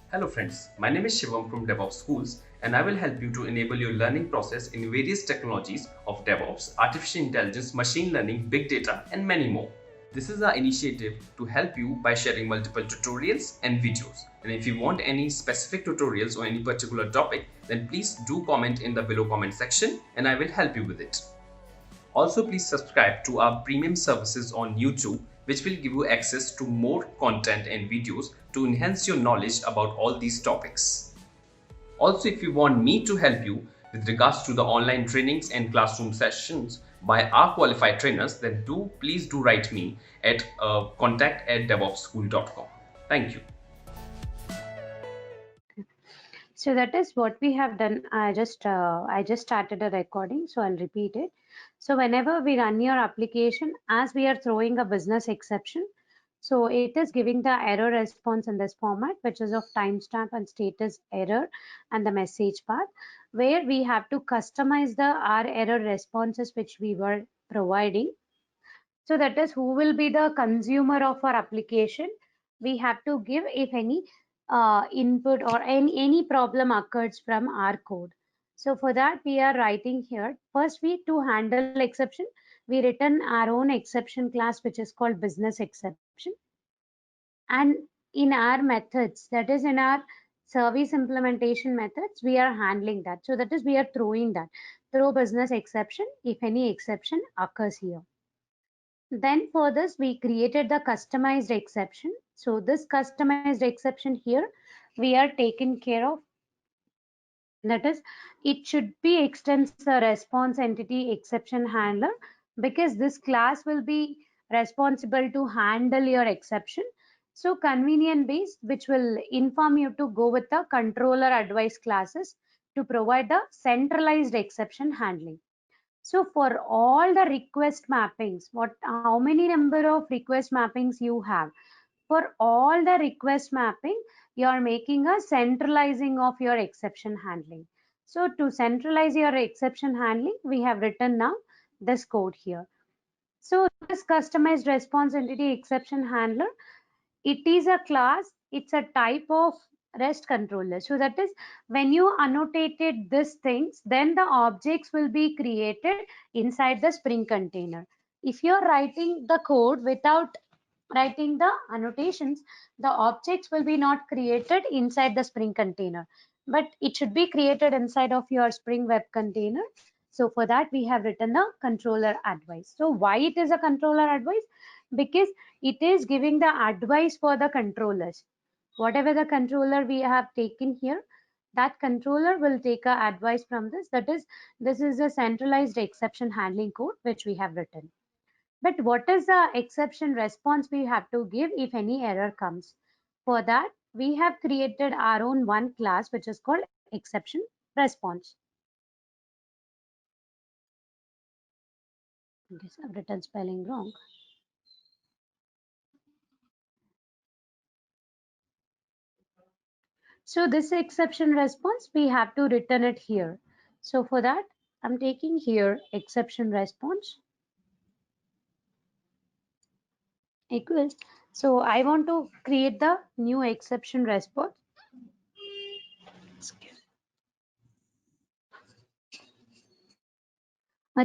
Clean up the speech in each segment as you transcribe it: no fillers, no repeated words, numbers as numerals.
Hello friends, my name is Shivam from DevOps Schools and I will help you to enable your learning process in various technologies of DevOps, artificial intelligence, machine learning, big data and many more. This is our initiative to help you by sharing multiple tutorials and videos. And if you want any specific tutorials or any particular topic, then please do comment in the below comment section and I will help you with it. Also, please subscribe to our premium services on YouTube, which will give you access to more content and videos to enhance your knowledge about all these topics. Also, if you want me to help you with regards to the online trainings and classroom sessions by our qualified trainers, then please do write me at contact@devopsschool.com. Thank you. So that is what we have done. I just started a recording, so I'll repeat it. So whenever we run your application, as we are throwing a business exception, so it is giving the error response in this format, which is of timestamp and status error and the message path, where we have to customize the our error responses which we were providing. So that is who will be the consumer of our application. We have to give if any input or any problem occurs from our code. So for that we are writing here. First we to handle exception, we written our own exception class which is called business exception. And in our methods, that is in our service implementation methods, we are handling that. So that is we are throwing that throw business exception if any exception occurs here. Then for this, we created the customized exception. So this customized exception here, we are taking care of. That is, it should be extends the response entity exception handler because this class will be responsible to handle your exception. So convenient based, which will inform you to go with the controller advice classes to provide the centralized exception handling. So for all the request mappings, how many number of request mappings you have? For all the request mapping, you are making a centralizing of your exception handling. So to centralize your exception handling, we have written now this code here. So this customized response entity exception handler, it is a class, it's a type of REST controller. So that is when you annotated these things, then the objects will be created inside the Spring container. If you're writing the code without writing the annotations, the objects will be not created inside the Spring container, but it should be created inside of your Spring Web container. So for that, we have written the controller advice. So why it is a controller advice? Because it is giving the advice for the controllers. Whatever the controller we have taken here, that controller will take a advice from this. That is, this is a centralized exception handling code which we have written. But what is the exception response we have to give if any error comes? For that, we have created our own one class which is called exception response. I guess I've written spelling wrong. So this exception response, we have to return it here. So for that, I'm taking here exception response equals. So I want to create the new exception response.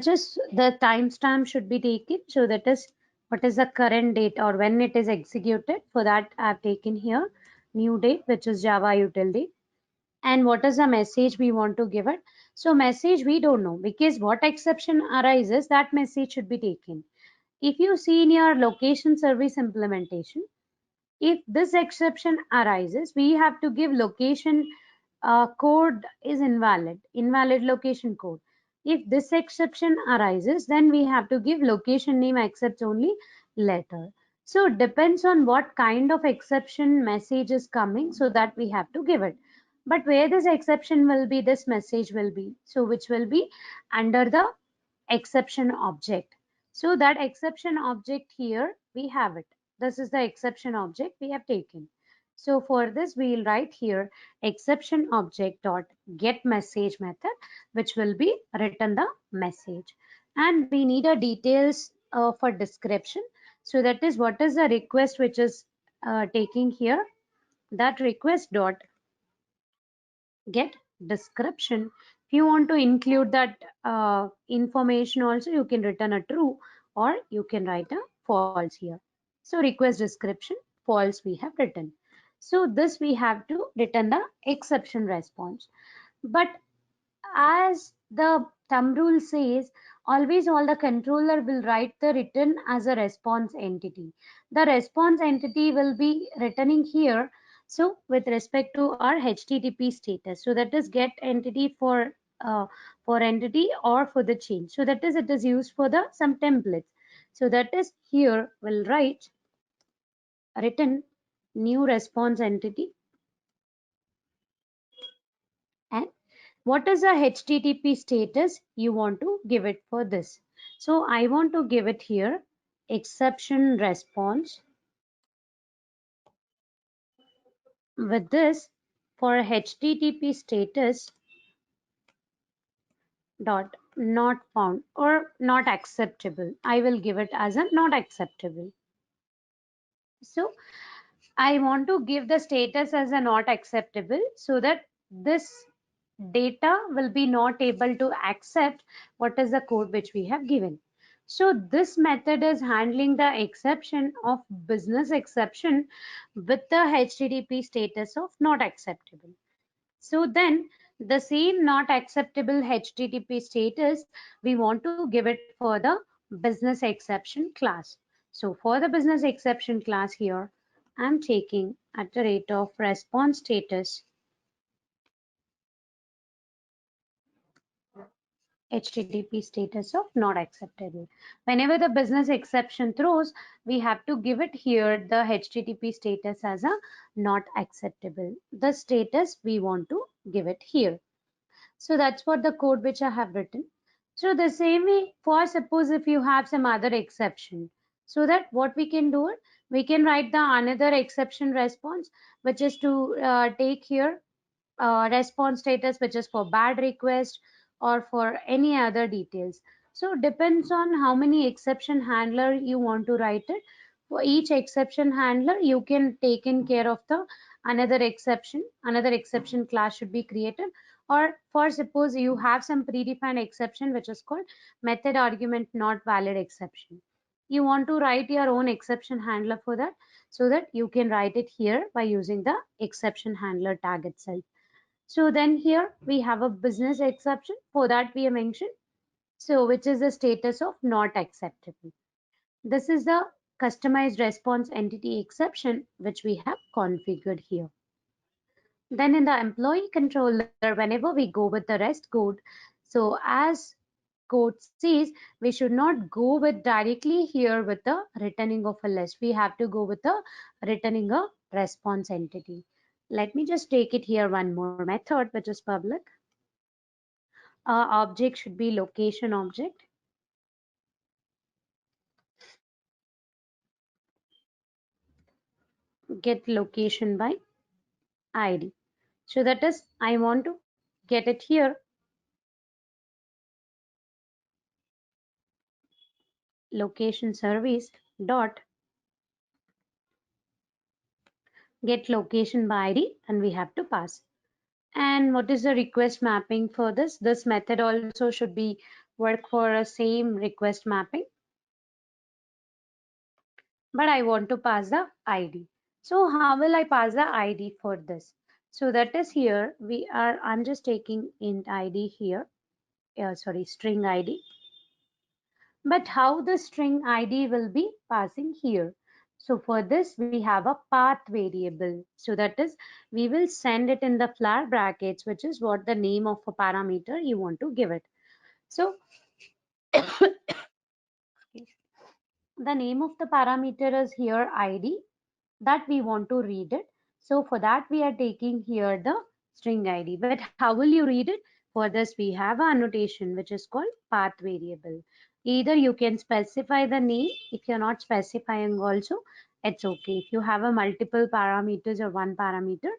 Just the timestamp should be taken. So that is what is the current date or when it is executed. For that, I've taken here new date, which is Java util date. And what is the message we want to give it? So message we don't know because what exception arises, that message should be taken. If you see in your location service implementation, if this exception arises, we have to give location code is invalid location code. If this exception arises, then we have to give location name accepts only letter. So it depends on what kind of exception message is coming, so that we have to give it. But where this exception will be, this message will be, so which will be under the exception object. So that exception object here, we have it. This is the exception object we have taken. So for this, we'll write here exception object dot get message method, which will be written the message. And we need a details for description. So that is what is the request which is taking here. That request dot get description. If you want to include that information also, you can return a true or you can write a false here. So request description, false we have written. So this we have to return the exception response. But as the thumb rule says, always all the controller will write the return as a response entity. The response entity will be returning here. So with respect to our HTTP status, so that is get entity for entity or for the change. So that is it is used for the some templates. So that is here will write return new response entity and what is the HTTP status you want to give it for this. So I want to give it here exception response. With this, for HTTP status dot not found or not acceptable, I will give it as a not acceptable. So I want to give the status as a not acceptable so that this data will be not able to accept what is the code which we have given. So this method is handling the exception of business exception with the HTTP status of not acceptable. So then the same not acceptable HTTP status, we want to give it for the business exception class. So for the business exception class here, I'm taking at the rate of response status HTTP status of not acceptable. Whenever the business exception throws, we have to give it here the HTTP status as a not acceptable. The status we want to give it here. So that's what the code which I have written. So the same way for suppose if you have some other exception, so that what we can do it, we can write the another exception response, which is to take here response status, which is for bad request or for any other details. So depends on how many exception handler you want to write it. For each exception handler, you can take in care of the another exception class should be created. Or for suppose you have some predefined exception which is called method argument not valid exception. You want to write your own exception handler for that so that you can write it here by using the exception handler tag itself. So then here we have a business exception for that we have mentioned. So which is the status of not acceptable. This is the customized response entity exception which we have configured here. Then in the employee controller, whenever we go with the REST code, so as code says, we should not go with directly here with the returning of a list. We have to go with the returning a response entity. Let me just take it here one more method, which is public. Object should be location object. Get location by ID. So that is, I want to get it here. Location service dot get location by ID and we have to pass. And what is the request mapping for this? This method also should be work for a same request mapping. But I want to pass the ID. So how will I pass the ID for this? So that is here I'm just taking int ID here. Sorry, string ID. But how the string ID will be passing here? So for this, we have a path variable. So that is, we will send it in the flower brackets, which is what the name of a parameter you want to give it. So the name of the parameter is here ID that we want to read it. So for that, we are taking here the string ID. But how will you read it? For this, we have a annotation which is called path variable. Either you can specify the name. If you're not specifying also, it's okay. If you have a multiple parameters or one parameter,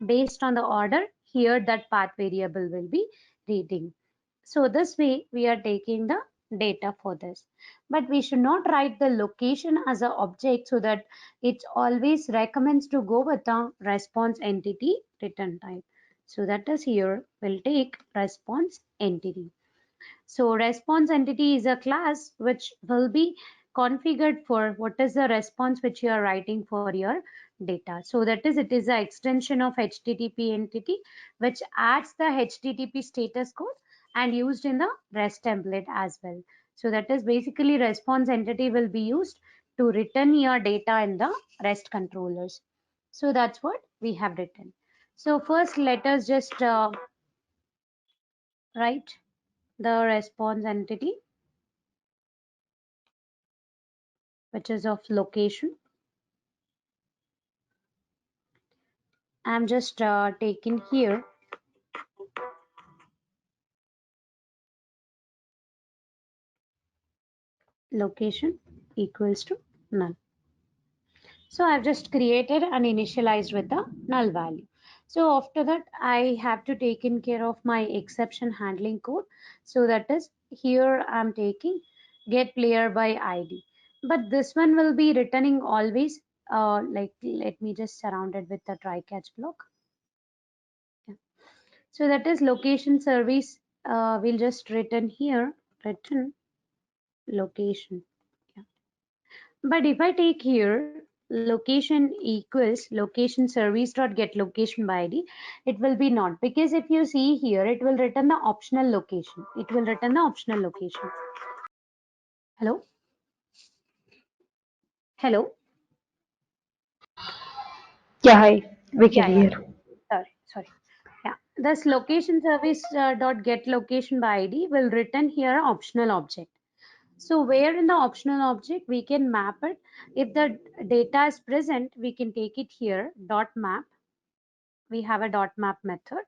based on the order, here that path variable will be reading. So this way we are taking the data for this. But we should not write the location as an object so that it always recommends to go with the response entity return type. So that is here we'll take response entity. So response entity is a class which will be configured for what is the response which you are writing for your data. So that is, it is an extension of HTTP entity which adds the HTTP status code and used in the REST template as well. So that is basically response entity will be used to return your data in the REST controllers. So that's what we have written. So first let us just write the response entity which is of location. I'm just taking here location equals to null. So I've just created and initialized with the null value. So after that, I have to take in care of my exception handling code. So that is here I'm taking get player by ID. But this one will be returning always like let me just surround it with the try catch block. Yeah. So that is location service. We'll just return here return location. Yeah. But if I take here location equals location service dot get location by ID, it will be not, because if you see here, it will return the optional location. It will return the optional location. Hello? Hello? Yeah, hi. We can Yeah, yeah. hear. Sorry. Yeah. This location service dot get location by ID will return here optional object. So where in the optional object we can map it. If the data is present, we can take it here dot map. We have a dot map method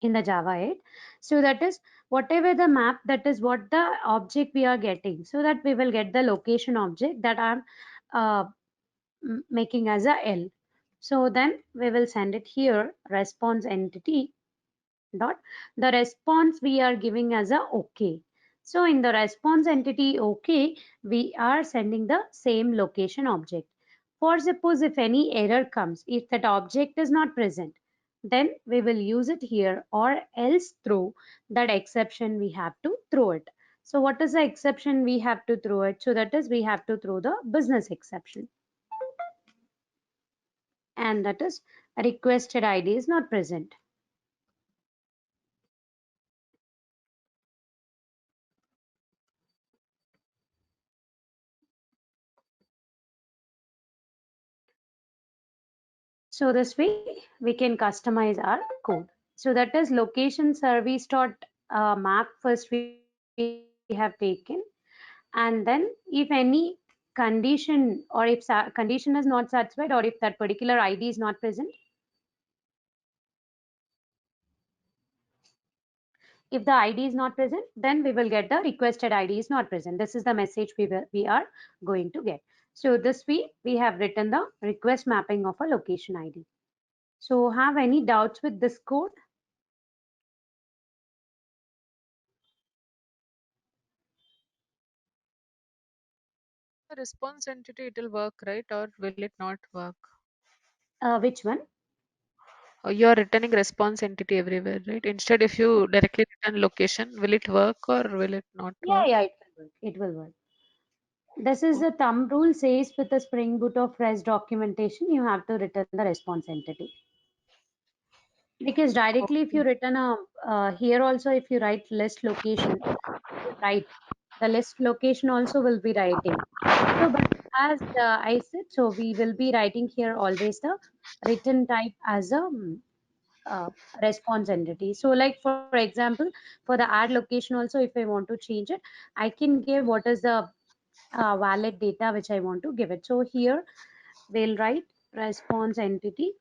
in the Java 8. So that is whatever the map, that is what the object we are getting. So that we will get the location object that I'm uh, making as a L. So then we will send it here response entity dot the response we are giving as a OK. So in the response entity OK, we are sending the same location object. For suppose if any error comes, if that object is not present, then we will use it here, or else throw that exception we have to throw it. So what is the exception we have to throw it? So that is we have to throw the business exception, and that is requested ID is not present. So this way we can customize our code. So that is location service dot map first we have taken, and then if any condition, or if condition is not satisfied, or if that particular ID is not present, if the ID is not present, then we will get the requested ID is not present. This is the message we are going to get. So this way we have written the request mapping of a location ID. So have any doubts with this code? The response entity, it will work, right? Or will it not work? Which one? You are returning response entity everywhere, right? Instead, if you directly return location, will it work or will it not Yeah, work? yeah, it will work. It will work. This is Oh, the thumb rule says with the Spring Boot of REST documentation, you have to return the response entity. Because directly if okay. you return a, here also if you write list location, right, the list location also will be writing. So, but as I said, so we will be writing here always the return type as a uh, response entity. So like for example, for the add location also, if I want to change it, I can give what is the valid data which I want to give it. So here we'll write response entity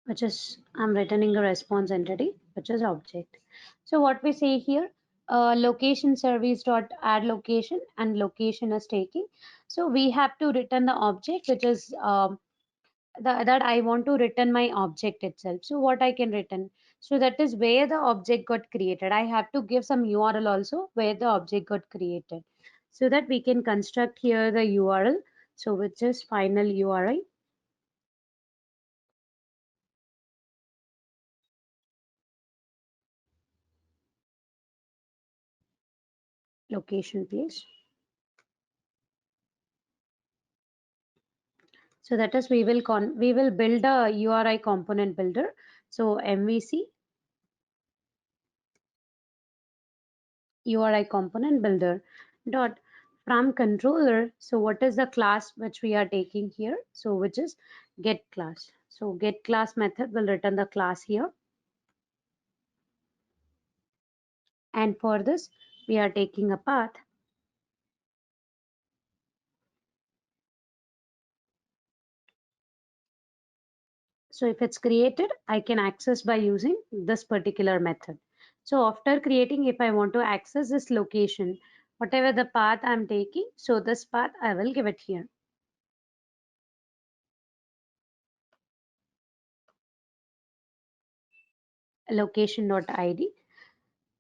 which is I'm returning a response entity which is object. So what we say here, location service dot add location, and location is taking. So we have to return the object which is that I want to return my object itself. So what I can return? So that is where the object got created. I have to give some URL also where the object got created, so that we can construct here the URL. So which is final URI location place. So that is we will build a URI component builder. So MVC URI component builder dot from controller. So what is the class which we are taking here? So which is get class. So get class method will return the class here. And for this, we are taking a path. So if it's created, I can access by using this particular method. So after creating, if I want to access this location, whatever the path I'm taking, so this path I will give it here. Location.id.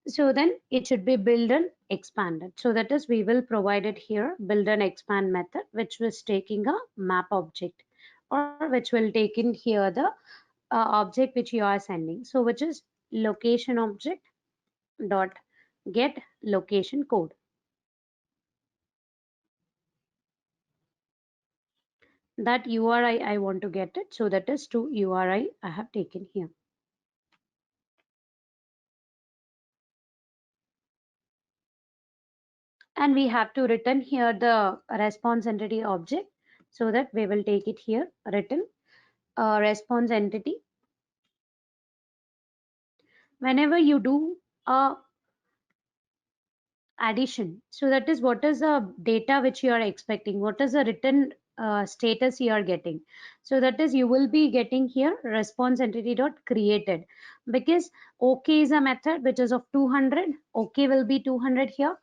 So then it should be build and expanded. So that is we will provide it here, build and expand method, which was taking a map object, or which will take in here the object which you are sending. So which is location object dot get location code. That URI I want to get it. So that is to URI I have taken here. And we have to return here the response entity object, so that we will take it here, return response entity. Whenever you do a addition, so that is what is the data which you are expecting, what is the written status you are getting. So that is you will be getting here response entity dot created, because OK is a method which is of 200. OK will be 200 here.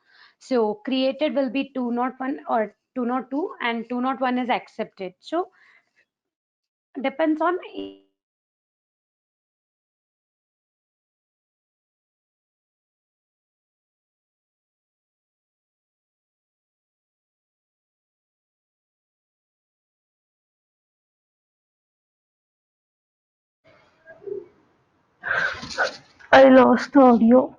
So created will be 201 or 202, and 201 is accepted. So depends on I lost the audio.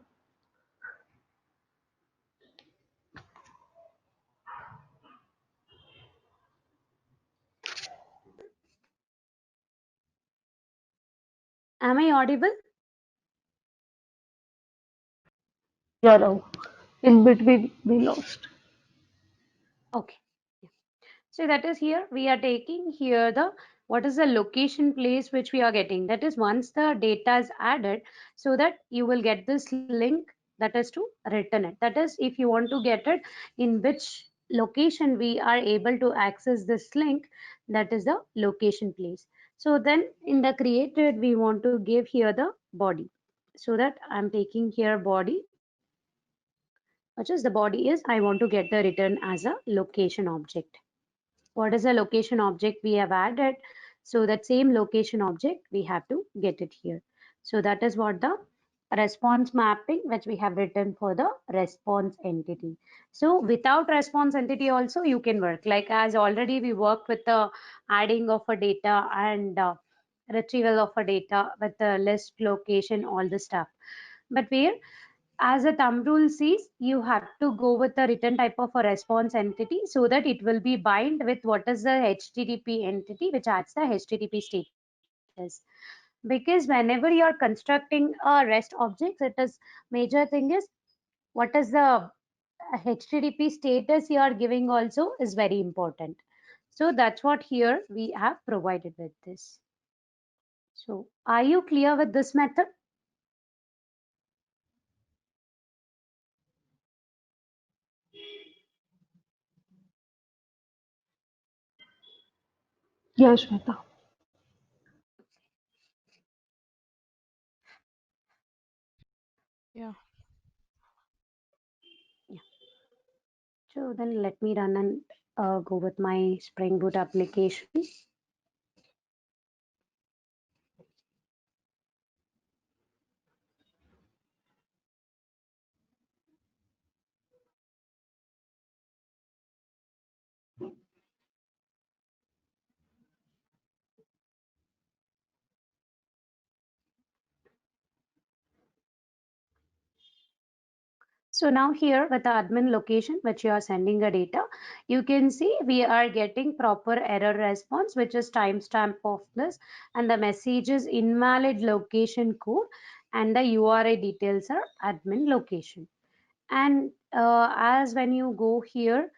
am I audible? Yeah, now in between we lost. Okay. So that is here we are taking here the what is the location place which we are getting. That is once the data is added, so that you will get this link, that is to return it. That is if you want to get it in which location we are able to access this link, that is the location place. So then in the created we want to give here the body. So that I'm taking here body, which is the body is I want to get the return as a location object. What is the location object we have added? So that same location object we have to get it here. So that is what the response mapping which we have written for the response entity. So without response entity also you can work, like as already we worked with the adding of a data and retrieval of a data with the list location, all the stuff. But where as a thumb rule says, you have to go with the written type of a response entity, so that it will be bind with what is the HTTP entity which adds the HTTP status. Because whenever you are constructing a REST object, it is major thing is what is the HTTP status you are giving also is very important. So that's what here we have provided with this. So are you clear with this method? Yeah, Shweta. Yeah. Yeah. So then let me run and go with my Spring Boot application. So now here with the admin location which you are sending a data, you can see we are getting proper error response, which is timestamp of this, and the message is invalid location code, and the URI details are admin location. And as when you go here,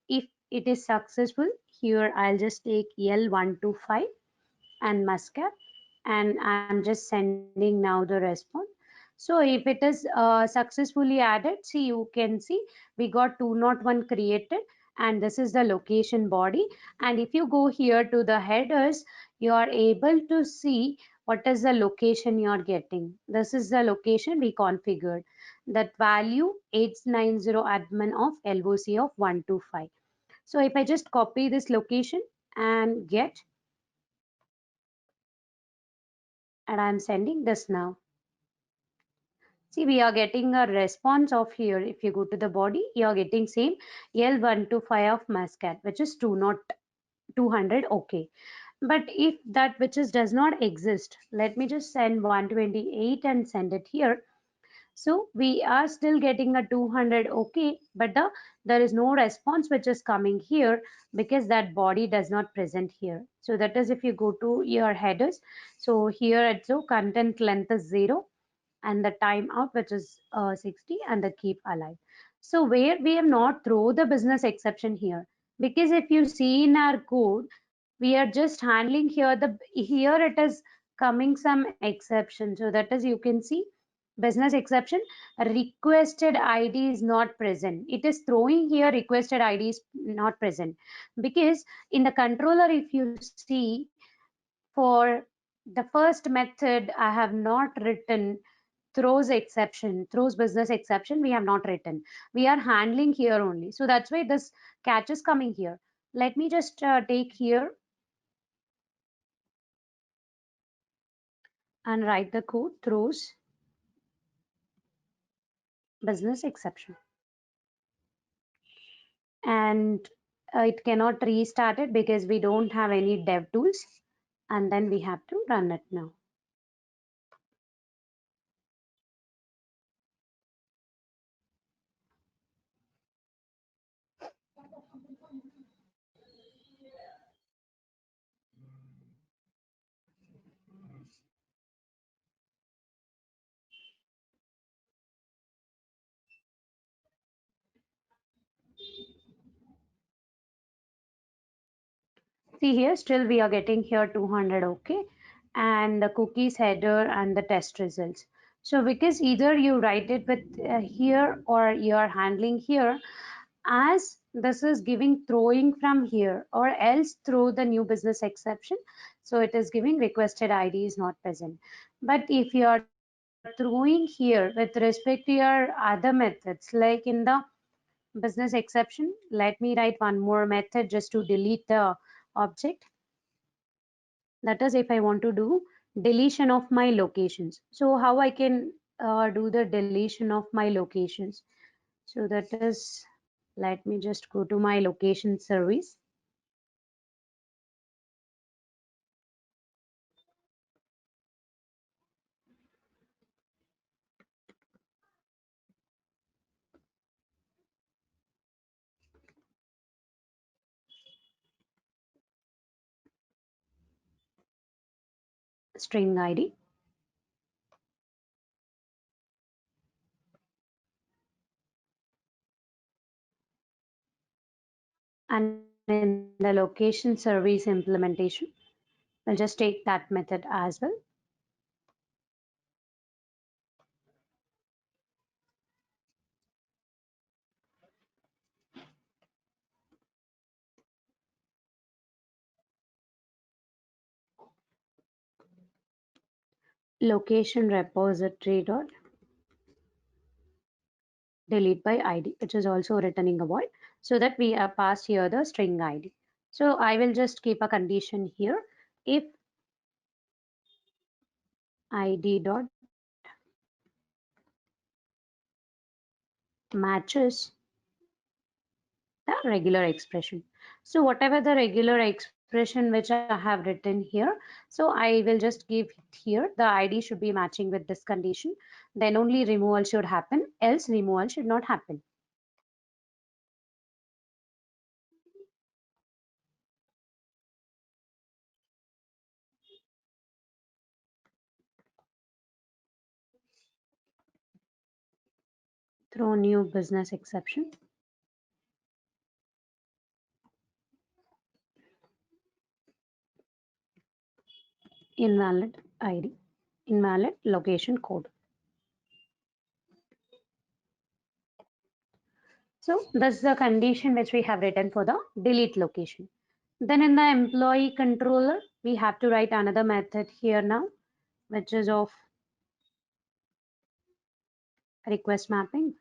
if it is successful, here I'll just take L125 and Muscat, and I'm just sending now the response. So if it is successfully added, see, you can see we got 201 created, and this is the location body. And if you go here to the headers, you are able to see what is the location you are getting. This is the location we configured, that value 890 admin of LOC of 125. So if I just copy this location and get, and I'm sending this now. See, we are getting a response of here. If you go to the body, you are getting same L125 of Muscat, which is 200. Okay. But if that which is does not exist, let me just send 128 and send it here. So we are still getting a 200. Okay. But there is no response which is coming here because that body does not present here. So that is if you go to your headers. So here it's so content length is 0, and the timeout which is 60, and the keep alive. So where we have not throw the business exception here, because if you see in our code, we are just handling here here it is coming some exception. So that is, you can see business exception, requested ID is not present. It is throwing here requested ID is not present, because in the controller, if you see, for the first method I have not written throws business exception, we have not written. We are handling here only. So that's why this catch is coming here. Let me just take here and write the code throws business exception. And it cannot restart it because we don't have any dev tools. And then we have to run it now. See here, still we are getting here 200. Okay. And the cookies header and the test results. So because either you write it with here or you are handling here, as this is giving throwing from here, or else throw the new business exception. So it is giving requested ID is not present. But if you are throwing here with respect to your other methods, like in the business exception, let me write one more method just to delete the object. That is, if I want to do deletion of my locations. So how I can do the deletion of my locations? So that is, let me just go to my location service. String ID. And in the location service implementation, I'll just take that method as well. Location repository dot delete by ID, which is also returning a void, so that we are passed here the string ID. So I will just keep a condition here. If ID dot matches the regular expression. So whatever the regular expression expression which I have written here. So I will just give it here. The ID should be matching with this condition. Then only removal should happen, else removal should not happen. Throw new business exception. Invalid ID, invalid location code. So that's the condition which we have written for the delete location. Then in the employee controller, we have to write another method here now, which is of request mapping.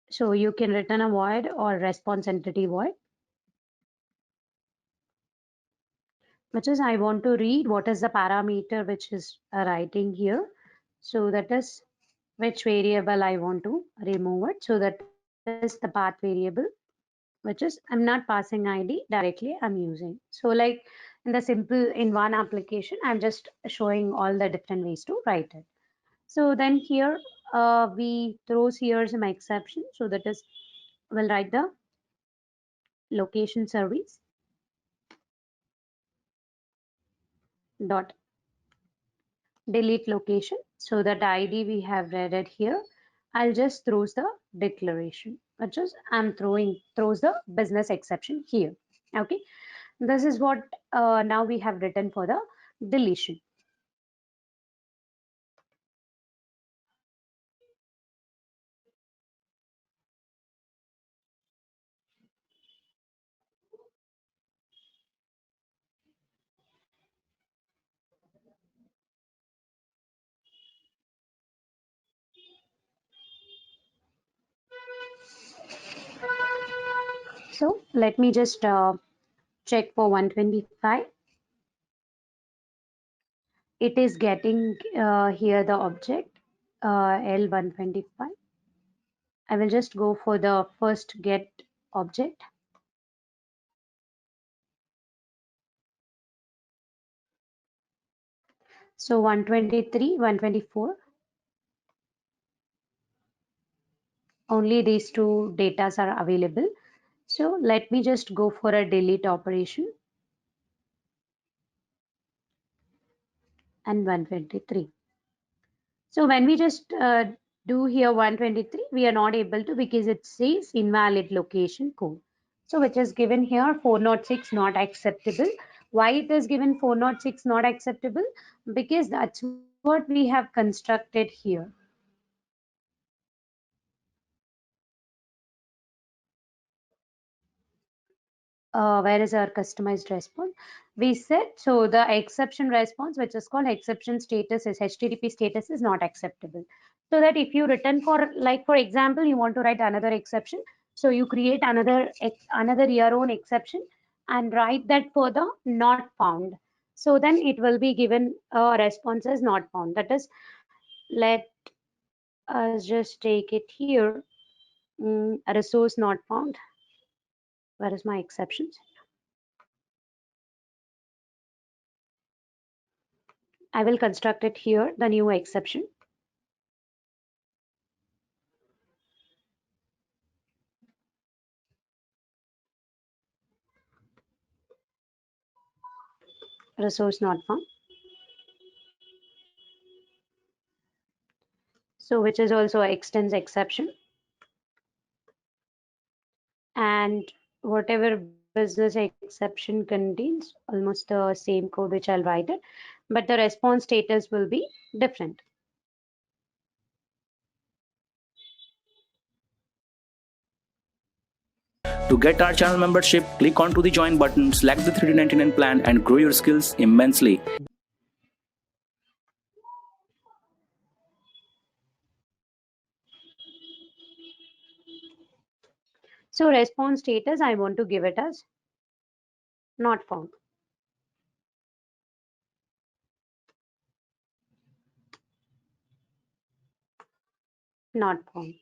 So you can return a void or response entity void, which is I want to read what is the parameter which is writing here. So that is which variable I want to remove it. So that is the path variable, which is I'm not passing ID directly, I'm using. So like in the simple in one application, I'm just showing all the different ways to write it. So then here we throws here some exception. So that is we'll write the location service dot delete location. So that ID we have read it here. I'll just throws the declaration, which is I'm throws the business exception here. Okay, this is what now we have written for the deletion. So let me just check for 125. It is getting here the object L125. I will just go for the first get object. So 123, 124. Only these two datas are available. So let me just go for a delete operation and 123. So when we just do here 123, we are not able to because it says invalid location code. So which is given here 406 not acceptable. Why it is given 406 not acceptable? Because that's what we have constructed here. Where is our customized response? We said so the exception response, which is called exception status, is HTTP status is not acceptable. So that if you return for like for example you want to write another exception, so you create another your own exception and write that for the not found. So then it will be given response as not found. That is, let us just take it here. A resource not found. Where is my exceptions? I will construct it here, the new exception. Resource not found. So which is also extends exception. And whatever business exception contains almost the same code which I'll write it, but the response status will be different. To get our channel membership, click onto the join button, select the 399 plan and grow your skills immensely. So response status, I want to give it as not found. Not found.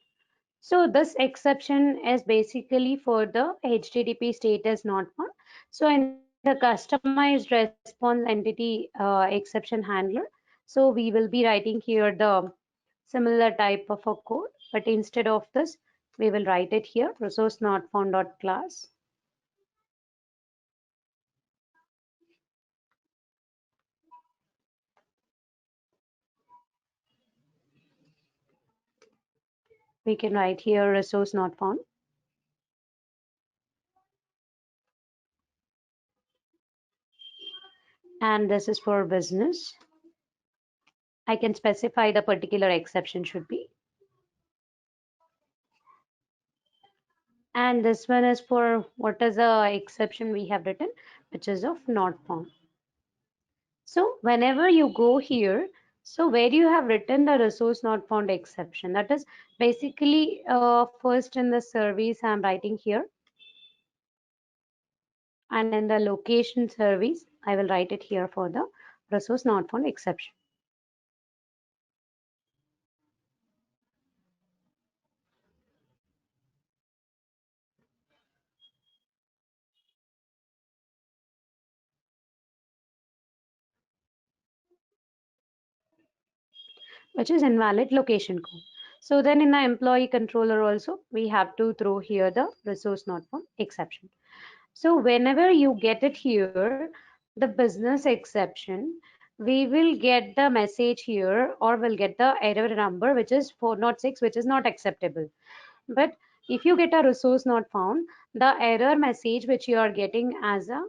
So this exception is basically for the HTTP status not found. So in the customized response entity exception handler, so we will be writing here the similar type of a code, but instead of this, we will write it here, resource not found dot class. We can write here resource not found. And this is for business. I can specify the particular exception should be. And this one is for what is the exception we have written, which is of not found. So whenever you go here, so where you have written the resource not found exception, that is basically first in the service I'm writing here, and in the location service I will write it here for the resource not found exception. Which is invalid location code. So then in the employee controller also, we have to throw here the resource not found exception. So whenever you get it here, the business exception, we will get the message here, or we'll get the error number, which is 406, which is not acceptable. But if you get a resource not found, the error message which you are getting as a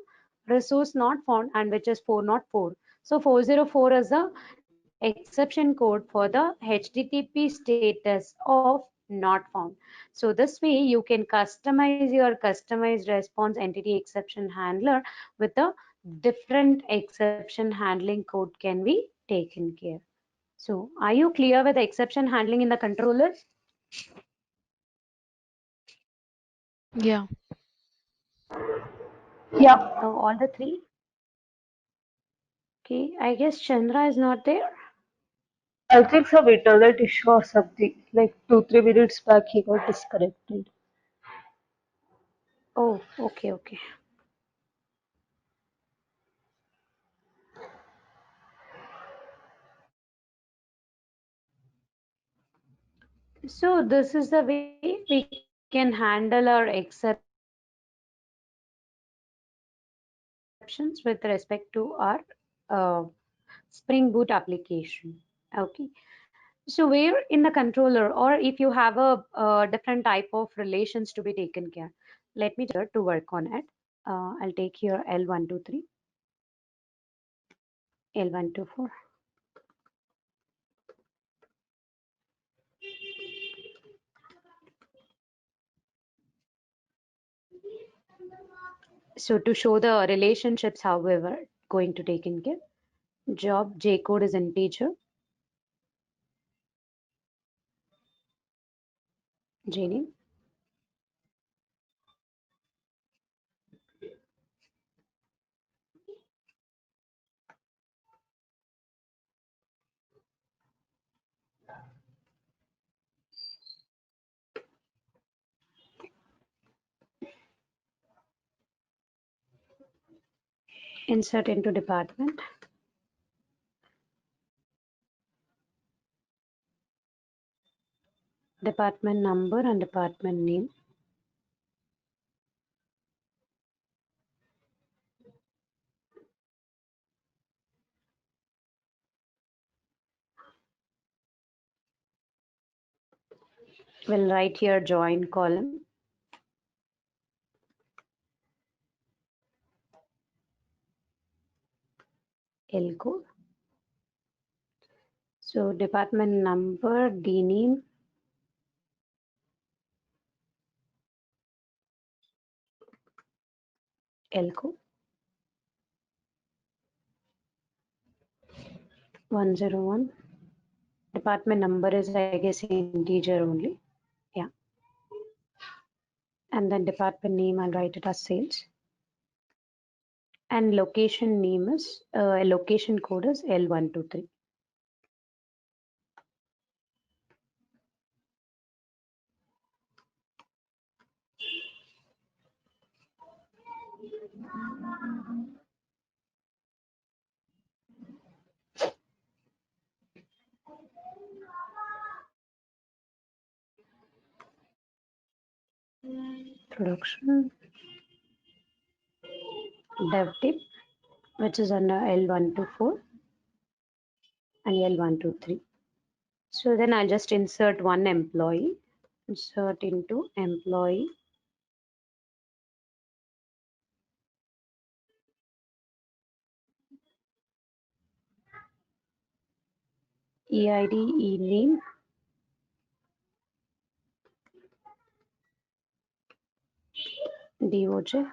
resource not found, and which is 404. So 404 is the exception code for the HTTP status of not found. So this way you can customize your customized response entity exception handler with a different exception handling code can be taken care. So are you clear with the exception handling in the controllers? Yeah. Yeah, Oh, all the three? Okay, I guess Chandra is not there. I think some internet issue or something. Like 2-3 minutes back, he got disconnected. Oh, okay, okay. So this is the way we can handle our exceptions with respect to our Spring Boot application. Okay. So where in the controller, or if you have a different type of relations to be taken care, let me just to work on it. I'll take here L123, L124. So to show the relationships, however, going to take in care, job J code is integer, JName, insert into department, department number and department name. We'll write here join column, L code. So department number, D name, L code, 101. Department number is, I guess, integer only. Yeah. and then department name, I'll write it as sales. And location name is, location code is L123. Production, dev tip, which is under L124 and L123. So then I'll just insert one employee, insert into employee, EID, e-name, DOJ,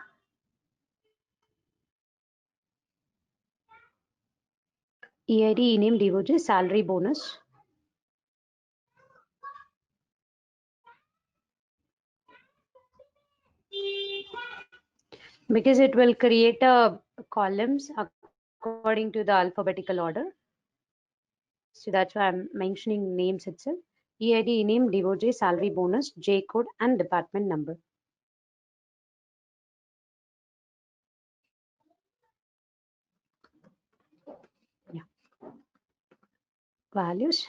EID, e-name, DOJ, salary bonus, because it will create a columns according to the alphabetical order. So that's why I'm mentioning names itself. EID, name, DOJ, salary bonus, J code, and department number. Yeah. Values.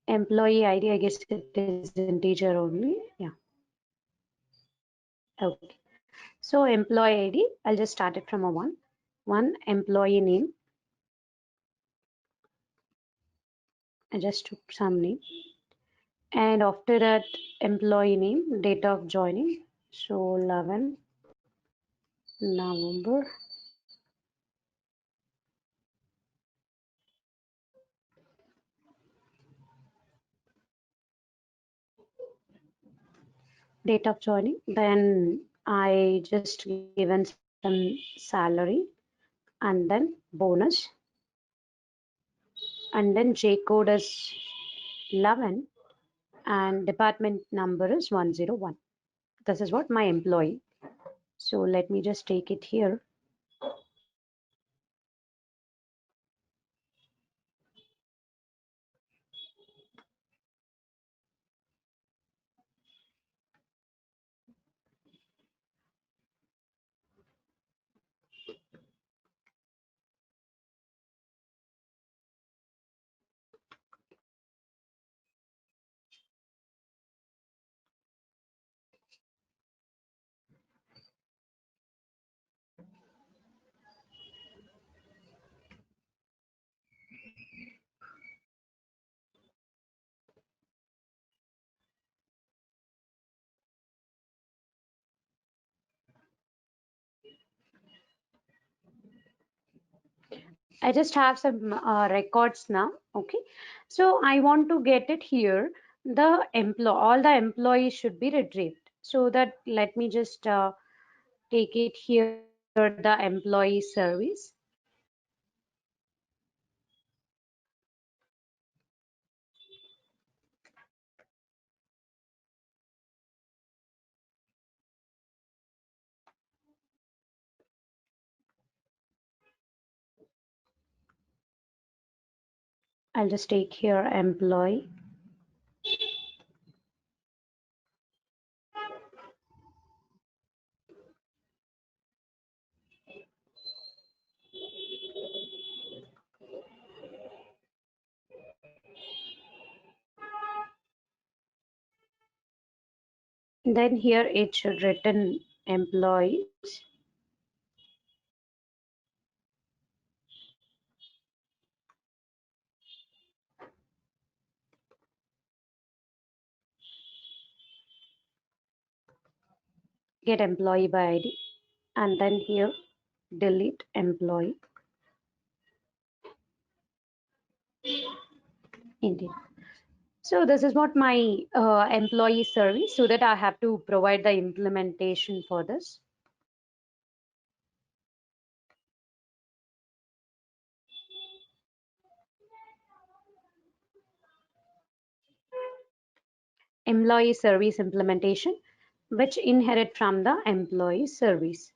Employee ID, I guess it is integer only. Yeah. Okay. So employee ID, I'll just start it from a one. One employee name. I just took some name. And after that, employee name, date of joining. So 11 November. Date of joining. Then I just given some salary and then bonus. And then J code is 11 and department number is 101. This is what my employee. So let me just take it here. I just have some records now. Okay. So I want to get it here. All the employees should be retrieved. So that let me just take it here, the employee service. I'll just take here employee. Then here it should written employees. Get employee by ID. And then here delete employee. Indeed. So this is what my employee service, so that I have to provide the implementation for this. Employee service implementation. which inherit from the employee service.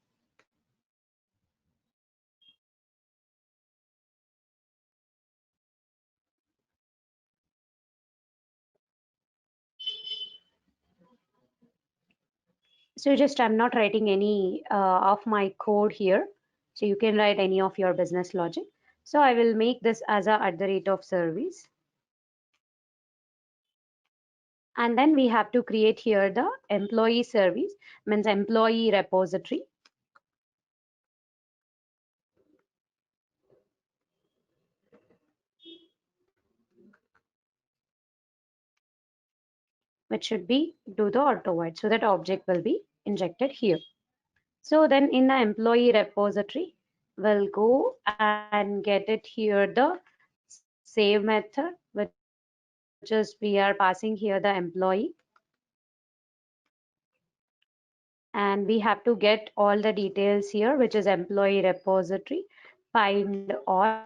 So just I'm not writing any of my code here. So you can write any of your business logic. So I will make this as a at the rate of service. And then we have to create here the employee service, means employee repository. Which should be do the auto void. So that object will be injected here. So then in the employee repository, we'll go and get it here the save method, which is we are passing here the employee. And we have to get all the details here, which is employee repository, find all,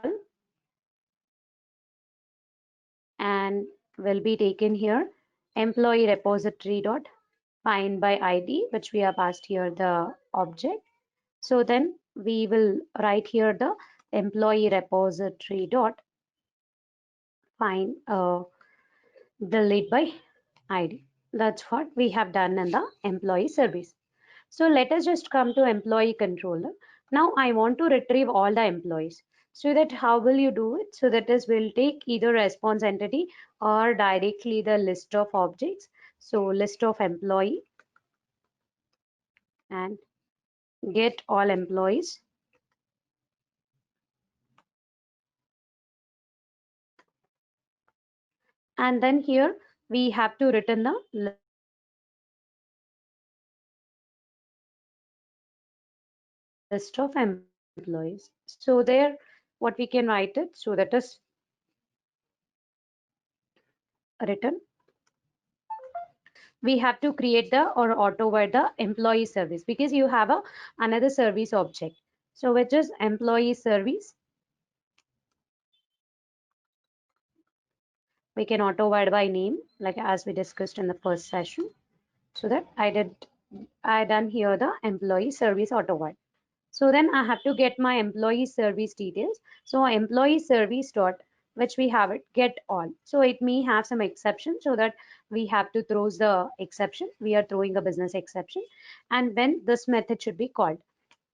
and will be taken here employee repository dot find by ID, which we have passed here the object. So then we will write here the employee repository dot find delete by ID. That's what we have done in the employee service. So let us just come to employee controller. Now I want to retrieve all the employees. So that how will you do it? So that is we'll take either response entity or directly the list of objects. So list of employee and get all employees. And then here we have to return the list of employees. So there what we can write it. So that is return. We have to create the or auto word the employee service because you have a another service object. So which is employee service. We can auto word by name like as we discussed in the first session. So that I done here the employee service auto word. So then I have to get my employee service details. So employee service dot which we have it get all. So it may have some exception so that we have to throw the exception. We are throwing a business exception and when this method should be called.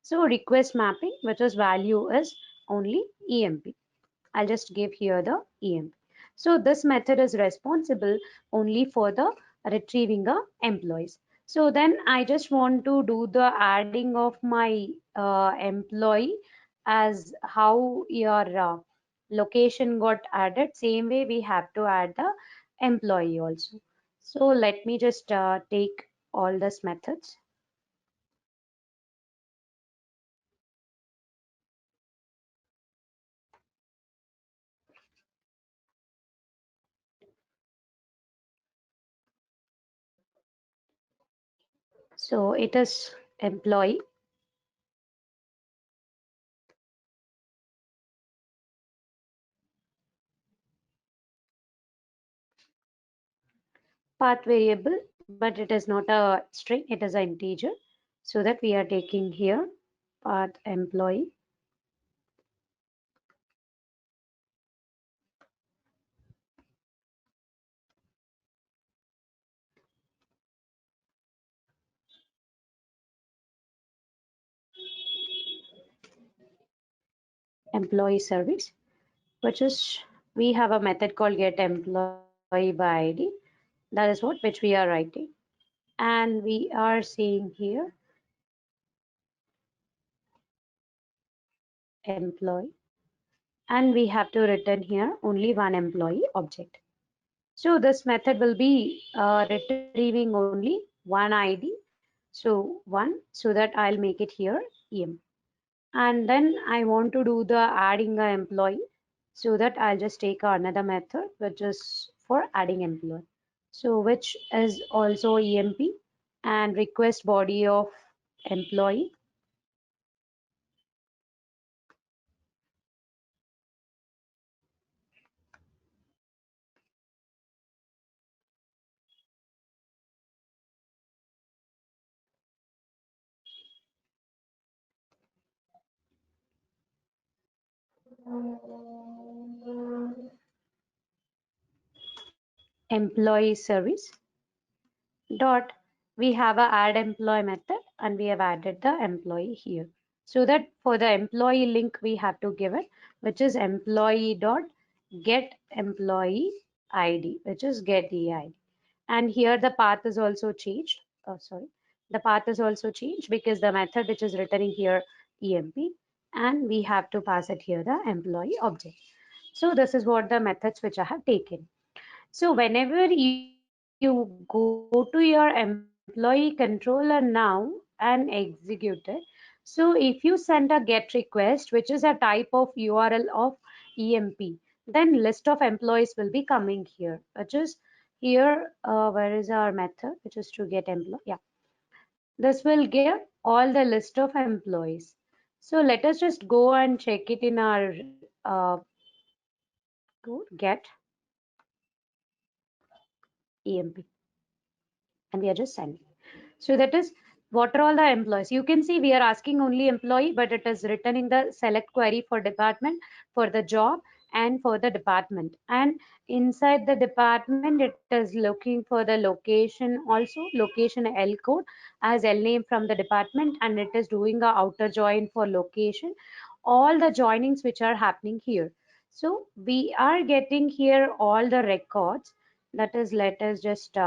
So request mapping which is value is only EMP. I'll just give here the EMP. So this method is responsible only for the retrieving the employees. So then I just want to do the adding of my employee as how your location got added. Same way we have to add the employee also. So let me just take all these methods. So it is employee. Path variable, but it is not a string, it is an integer. So that we are taking here path employee. Employee service, which is we have a method called get employee by ID. That is what which we are writing. And we are saying here employee. And we have to return here only one employee object. So this method will be retrieving only one ID. So one, so that I'll make it here EM. And then I want to do the adding a employee. So that I'll just take another method which is for adding employee. So which is also EMP and request body of employee. employee service dot, we have a add employee method and we have added the employee here. So that for the employee link we have to give it, which is employee dot get employee ID, which is get EID. And here the path is also changed. Oh, sorry. The path is also changed because the method which is written in here EMP, and we have to pass it here the employee object. So this is what the methods which I have taken. So whenever you go to your employee controller now and execute it, so if you send a get request, which is a type of URL of EMP, then list of employees will be coming here, which is here. Where is our method, which is to get employee? Yeah, this will give all the list of employees. So let us just go and check it in our get EMP, and we are just sending. So that is what are all the employees. You can see we are asking only employee, but it is written in the select query for department, for the job, and for the department. And inside the department, it is looking for the location also, location L code as L name from the department, and it is doing a outer join for location. All the joinings which are happening here. So we are getting here all the records. That is, let us just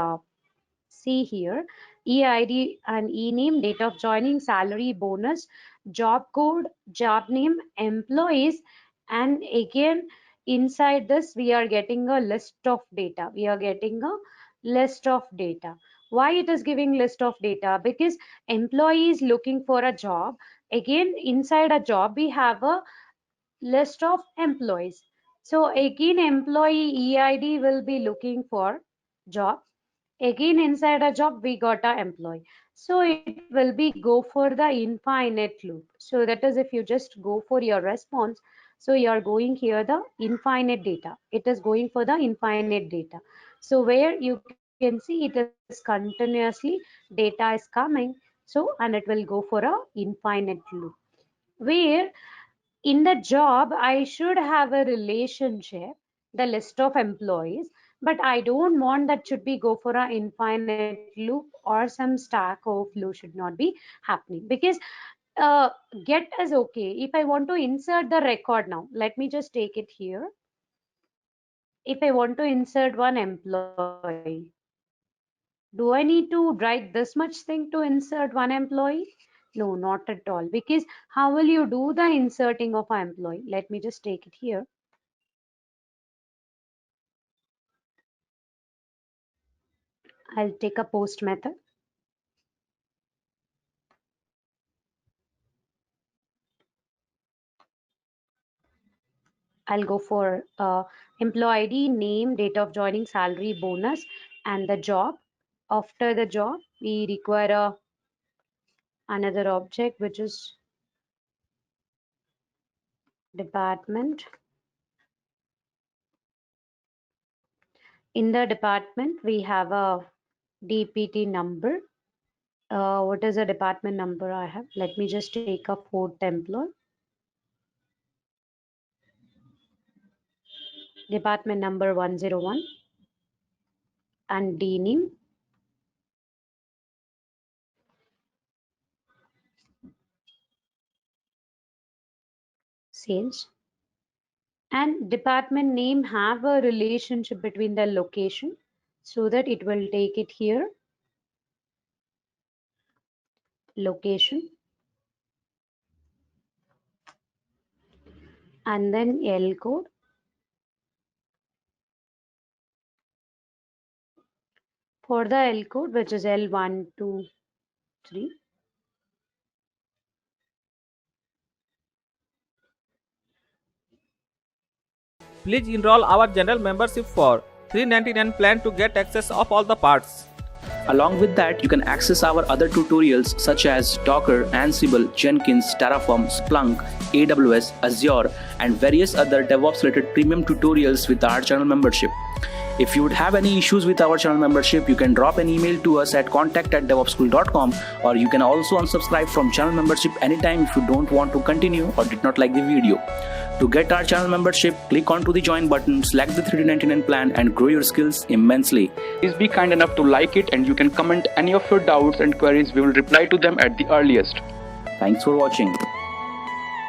see here, EID and ENAME, date of joining, salary, bonus, job code, job name, employees, and again inside this we are getting a list of data. We are getting a list of data. Why it is giving list of data? Because employee is looking for a job. Again, inside a job we have a list of employees. So again employee EID will be looking for job. Again inside a job we got a employee, so it will be go for the infinite loop. So that is, if you just go for your response, so you are going here the infinite data, it is going for the infinite data. So where you can see it is continuously data is coming, so and it will go for a infinite loop. Where in the job I should have a relationship, the list of employees, but I don't want that should be go for an infinite loop, or some stack overflow should not be happening, because get is okay. If I want to insert the record now, let me just take it here. If I want to insert one employee, do I need to write this much thing to insert one employee? No, not at all. Because how will you do the inserting of an employee? Let me just take it here. I'll take a post method. I'll go for employee ID, name, date of joining, salary, bonus, and the job. After the job, we require another object, which is department. In the department, we have a DPT number. What is the department number I have? Let me just take a 4th employee. Department number 101 and D name. Sales. And department name have a relationship between the location, so that it will take it here. Location. And then L code. For the L code, which is L123. Please enroll our general membership for $399 plan to get access of all the parts. Along with that, you can access our other tutorials such as Docker, Ansible, Jenkins, Terraform, Splunk, AWS, Azure, and various other DevOps related premium tutorials with our channel membership. If you would have any issues with our channel membership, you can drop an email to us at contact@devopsschool.com, or you can also unsubscribe from channel membership anytime if you don't want to continue or did not like the video. To get our channel membership, click onto the join button, select the 3D99 plan and grow your skills immensely. Please be kind enough to like it, and you can comment any of your doubts and queries. We will reply to them at the earliest. Thanks for watching.